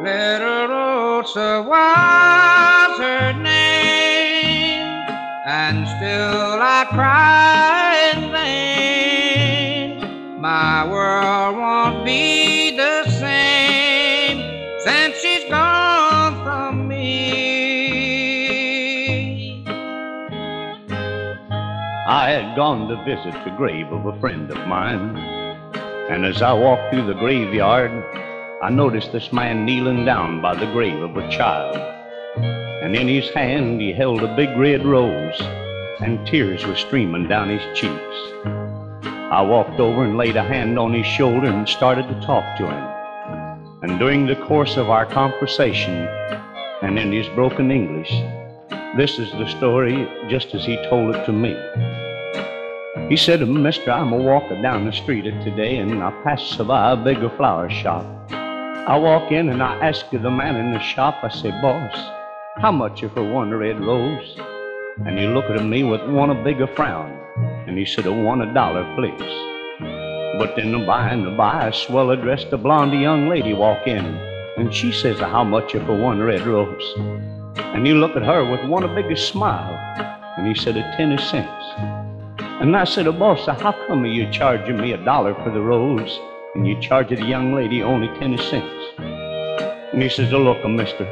Little Rosa was her name, and still I cry in vain. My world won't be the same since she's gone from me. I had gone to visit the grave of a friend of mine, and as I walked through the graveyard, I noticed this man kneeling down by the grave of a child, and in his hand he held a big red rose, and tears were streaming down his cheeks. I walked over and laid a hand on his shoulder and started to talk to him. And during the course of our conversation, and in his broken English, this is the story just as he told it to me. He said, "Mister, I'm a-walking down the street today, and I passed by a bigger flower shop. I walk in and I ask the man in the shop, I say, 'Boss, how much for one red rose?' And he looked at me with one a bigger frown, and he said, 1 dollar, please." But then by and by, a swell-dressed blondie young lady walk in, and she says, "How much for one red rose?" And he looked at her with one a bigger smile, and he said, 10 cents. And I said, "Boss, how come you charging me $1 for the rose, and you charge the young lady only 10 cents?" And he says, "Look, mister,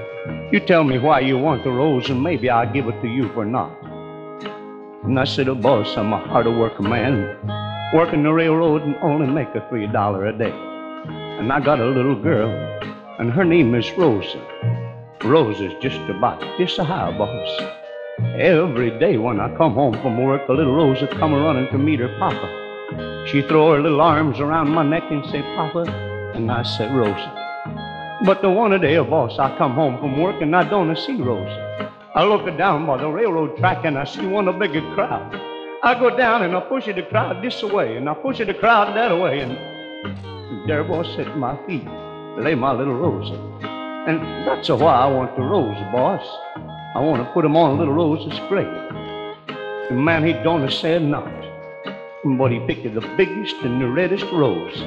you tell me why you want the rose, and maybe I'll give it to you for not." And I said, "Boss, I'm a hard-working man, working the railroad and only make a $3 a day. And I got a little girl, and her name is Rosa. Rosa's just about this high, boss. Every day when I come home from work, a little Rosa come running to meet her papa. She throw her little arms around my neck and say, 'Papa,' and I say, 'Rosa.' But the one day, boss, I come home from work and I don't see Rosa. I look down by the railroad track and I see one a bigger crowd. I go down and I push the crowd this way and I push the crowd that way, and there, boss, at my feet lay my little Rosa. And that's why I want the rose, boss. I want to put him on little Rosa's grave." The man, he don't say not, but he picked the biggest and the reddest rose,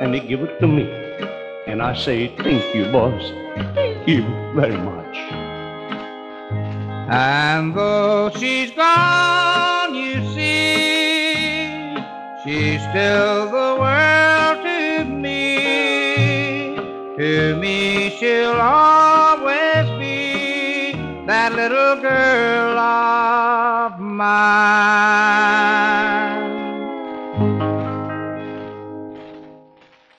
and he give it to me. And I say, "Thank you, boss. Thank you very much." And though she's gone, you see, she's still the world to me. To me she'll always be that little girl